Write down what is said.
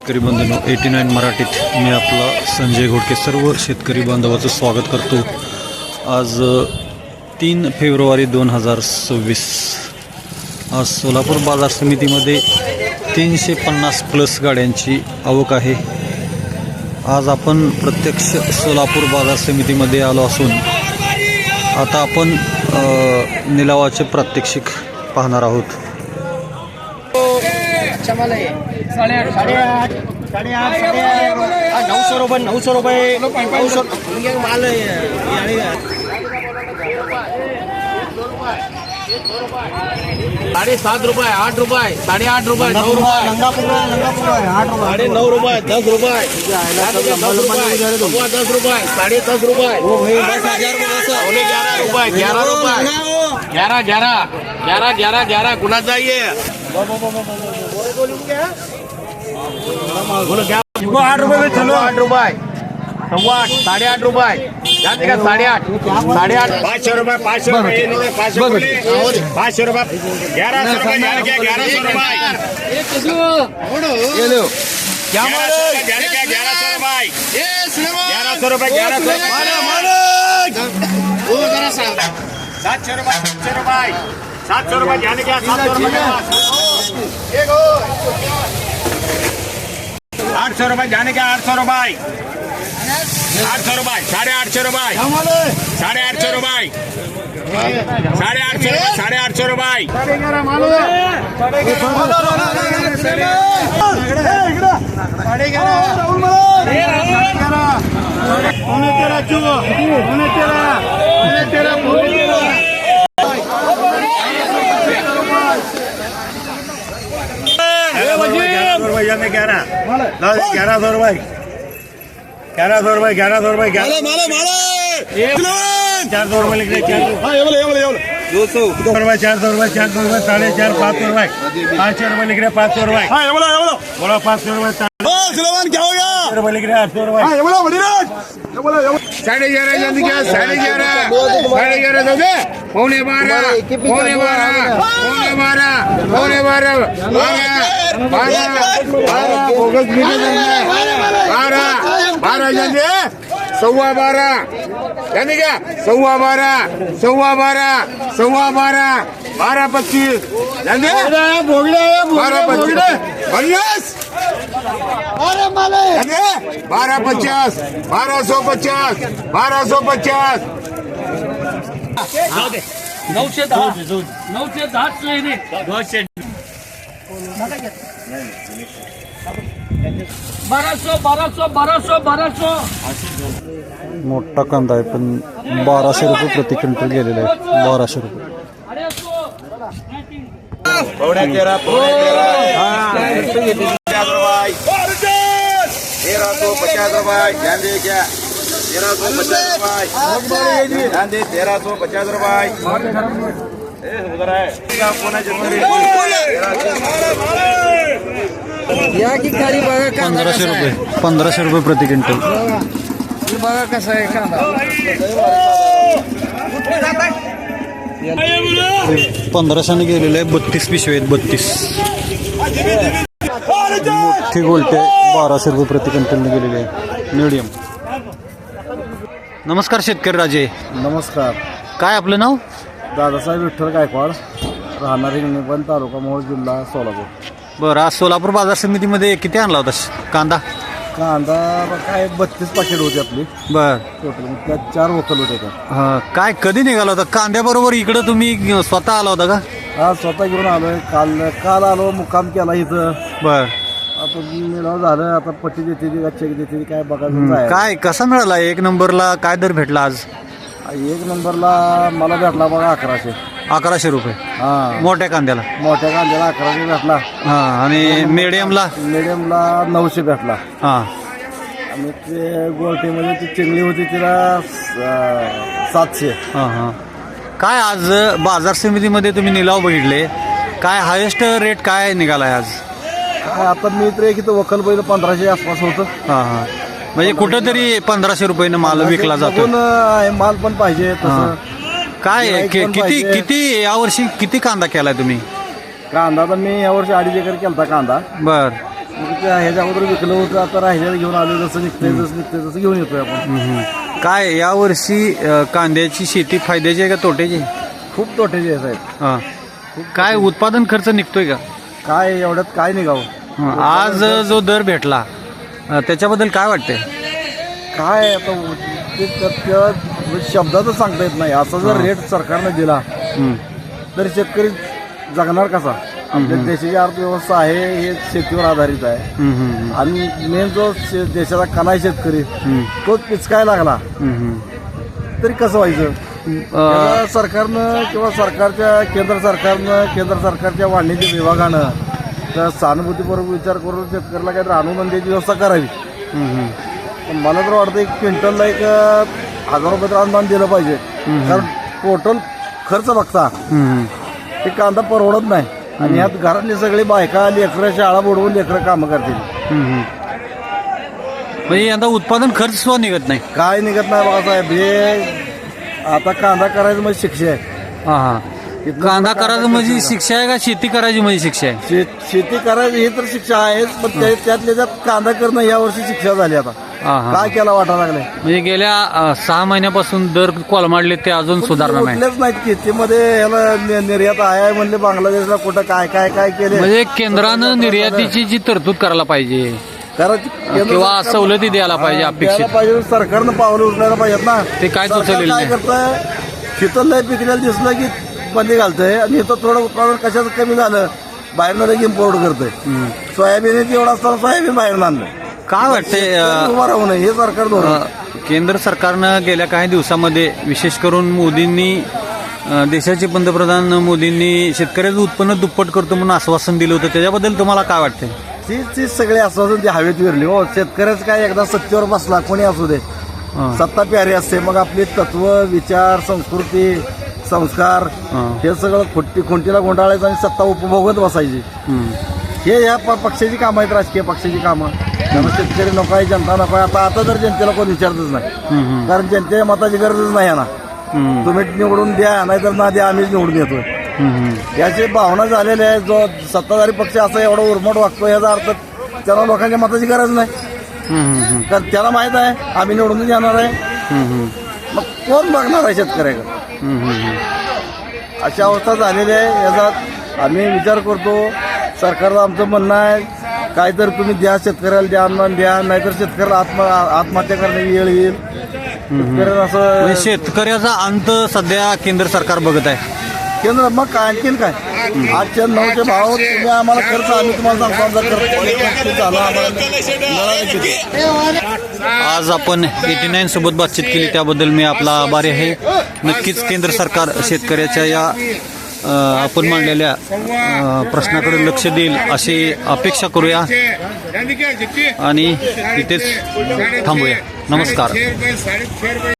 शेतकरी बंधूंनो 89 मराठीत मी आपला संजय घोडके सर्व शेतकरी बांधवाचं स्वागत करतो। आज 3 फेब्रुवारी 2026 आज सोलापूर बाजार समितीमध्ये 350 प्लस गाड्यांची आवक आहे। आज आपण प्रत्यक्ष सोलापूर बाजार समितीमध्ये आलो असून आता आपण निलावाचे प्रात्यक्षिक पाहणार आहोत। 900 रुपये 900 माल साढ़े 7 रुपये 8 रुपये 8.5 रुपये 9 रुपये 9 रुपये 10 रुपये 10 रुपये 10.5 रुपये 11 रुपये 11 गुना चाहिए 8 रुपये चलो 8 रुपये 8.5 रुपये जाते का 8.5 500 रुपये 500 रुपये 500 रुपये 1100 रुपये 1100 रुपये ये लो क्या माल 1100 रुपये 1100 रुपये 700 रुपये 700 रुपये जाने क्या 700 रुपये 800 रुपये जाने क्या 800 रुपये 800 रुपये 850 रुपये 850 रुपये 850 रुपये 1100 रुपये 400 रुपये लिख रहे 200 रुपये 400 रुपये 400 रुपये 450 500 रुपये 500 रुपये लिख रहे 500 रुपये बोला 500 रुपये क्या हो गया रुपये लिख रहे 800 रुपये 11.5 जल्दी क्या 11.5 दोगे 12 जल्दी 12.25 यानी क्या 12.25 12.25 जल्दी 12.25 12.50 1250 1250 मोठा कांदा आहे पण 1200 रुपये प्रति क्विंटल गेलेला आहे 1200 रुपये 1350 रुपये ध्यान दे क्या 1350 रुपये उधर है या की गाडी बघा 1500 रुपये प्रति क्विंटल बघा कसा आहे कांदा 1500 गेलेले आहे 32 पिशवे आहेत 32 मोठी गोलटे 1200 रुपये प्रति क्विंटल गेलेले आहे मीडियम। नमस्कार शेतकरी राजे। नमस्कार। काय आपलं नाव? दादासाहेब विठ्ठल गायकवाड, राहणार हिंगणेपण, तालुका मोहोळ, जिल्हा सोलापूर। बरं, आज सोलापूर बाजार समितीमध्ये किती आणला होता कांदा? कांदा काय 32 पाकिट होती आपली। बर, टोटल त्यात 4 वकल होते का? काय कधी निघाला होता कांद्याबरोबर इकडं? तुम्ही स्वतः आला होता का? हा, स्वतः घेऊन आलोय। काल आलो, मुक्काम केला इथं। बर, आता मिळाव झालं, आता पट्टी देते ती का चेक देते ती काय बघायचं। काय कसा मिळाला? 1 नंबरला काय दर भेटला आज? 1 नंबरला मला भेटला बघा 1100 रुपये। हा, मोठ्या कांद्याला? मोठ्या कांद्याला 1100 भेटला। हा, आणि मीडियमला? मीडियमला 900 भेटला। हा, आणि ते गोलटीमध्ये ती चिंगली होती तिला 700। हा हा। काय आज बाजार समितीमध्ये तुम्ही निलाव बघितले, काय हायेस्ट रेट काय निघालाय आज? आता मी तर एक इथं वकल पहिलं 1500 आसपास होतं। हा हा, म्हणजे कुठंतरी 1500 रुपयानं माल विकला जातो। माल पण पाहिजे तसं। काय किती यावर्षी किती कांदा केलाय तुम्ही? कांदा तर मी यावर्षी 2.5 एकर केलता कांदा। बर, मग ते ह्याच्या अगोदर विकलं होतं, आता राहिल्याला घेऊन आलो. जसं निघतंय तसं घेऊन येतोय आपण. काय यावर्षी कांद्याची शेती फायद्याची आहे का तोट्याची? खूप तोट्याचे आहे साहेब. हां. काय उत्पादन खर्च निघतोय का? काय एवढ्यात काय निघावं. आज जो दर भेटला त्याच्याबद्दल काय वाटतंय? काय आता ते त्या शब्दातच सांगता येत नाही. असा जर रेट सरकारने दिला तर शेतकरी जगणार कसा? आपल्या देशाची अर्थव्यवस्था आहे हे शेतीवर आधारित आहे. आणि मेन जो देशाचा कणा आहे शेतकरी, तोच पिचकाय लागला तरी कसं व्हायचं? त्याला सरकारनं किंवा केंद्र सरकारच्या वाणिज्य विभागानं त्या सहानुभूतीपूर्वक विचार करून शेतकऱ्याला काहीतरी अनुदान द्यायची व्यवस्था करावी. पण मला तर वाटतं एक क्विंटलला 1,000 रुपये तर अनुदान दिलं पाहिजे. कारण टोटल खर्च बघता ते कांदा परवडत नाही. आणि यात घरातली सगळी बायका लेकरं शाळा बुडवून लेकरं कामं करतील. म्हणजे यंदा उत्पादन खर्च सुद्धा निघत नाही. काय निघत नाही बघा साहेब. हे आता कांदा करायचं म्हणजे शिक्षा आहे. हां. कांदा करायचं म्हणजे शिक्षा आहे का शेती करायची म्हणजे शिक्षा आहे? शेती करायची ही तर शिक्षा आहेच, पण त्यातल्या त्यात कांदा करणं यावर्षी शिक्षा झाली. आता काय केला वाटा लागलाय. म्हणजे गेल्या 6 महिन्यापासून दर कोलमाडले ते अजून सुधारणा नाही. कुठलेच नाहीत. शेतीमध्ये याला निर्यात आहे म्हणले बांगलादेशला कुठं काय काय काय केले. म्हणजे केंद्रानं निर्यातीची जी तरतूद करायला पाहिजे किंवा सवलती द्यायला पाहिजे अपेक्षित पाहिजे. सरकारनं पावलं उचलायला पाहिजेत ना. ते काय सुचवलेलं काय नाही. करतंय, शीतल पिकलेलं दिसलं की बंदी घालतंय आणि इथं थोडं उत्पादन कशाचं कमी झालं बाहेरनं लगेच इम्पोर्ट करतंय. सोयाबीन एवढं असताना सोयाबीन बाहेर आणलं. काय वाटतंय उभं राहू नये हे सरकार धोरण. केंद्र सरकारनं गेल्या काही दिवसामध्ये विशेष करून मोदींनी देशाचे पंतप्रधान मोदींनी शेतकऱ्याचं उत्पन्न दुप्पट करतो म्हणून आश्वासन दिलं होतं. त्याच्याबद्दल तुम्हाला काय वाटतंय? तीच सगळे आश्वासन ती हवेत विरली. हो, शेतकऱ्याचं काय एकदा सत्तेवर बसला कोणी असू दे, सत्ता प्यारी असते. मग आपली तत्व, विचार, संस्कृती, संस्कार हे सगळं खुंटीला गुंडाळायचं आणि सत्ता उपभोगत बसायची. हे या पक्षाची कामं आहेत, राजकीय पक्षाची कामं. त्यामुळे शेतकरी नको आहे, जनता नको आहे. आता तर जनतेला कोण विचारतच नाही. कारण जनतेच्या मताची गरजच नाही ना. तुम्ही निवडून द्या नाहीतर ना द्या, आम्हीच निवडून देतोय याची भावना झालेली आहे. जो सत्ताधारी पक्ष असा एवढा उर्मट वागतो याचा अर्थ त्याला लोकांच्या मताची गरज नाही. कारण त्याला माहित आहे आम्ही निवडून येणार आहे. मग कोण बघणार आहे शेतकऱ्याकडे? अशी अवस्था झालेली आहे. याचा आम्ही विचार करतो. सरकारचं आमचं म्हणणं आहे काहीतरी तुम्ही द्या, शेतकऱ्याला द्या, अनुदान द्या, नाहीतर शेतकऱ्याला आत्महत्या करण्याची वेळ येईल. शेतकऱ्याला असं शेतकऱ्याचा अंत सध्या केंद्र सरकार बघत आहे. केंद्र मग काय आणखीन काय 8चे 9चे भाव तुम्ही आम्हाला खर्च आम्ही तुम्हाला सांगतो आज आपण 89 सोबत बातचीत केली त्याबद्दल मी आपला आभारी आहे. नक्कीच केंद्र सरकार शेतकऱ्याच्या या आपण मांडलेल्या प्रश्नाकडे लक्ष देईल अशी अपेक्षा करूया आणि इथेच थांबूया. नमस्कार.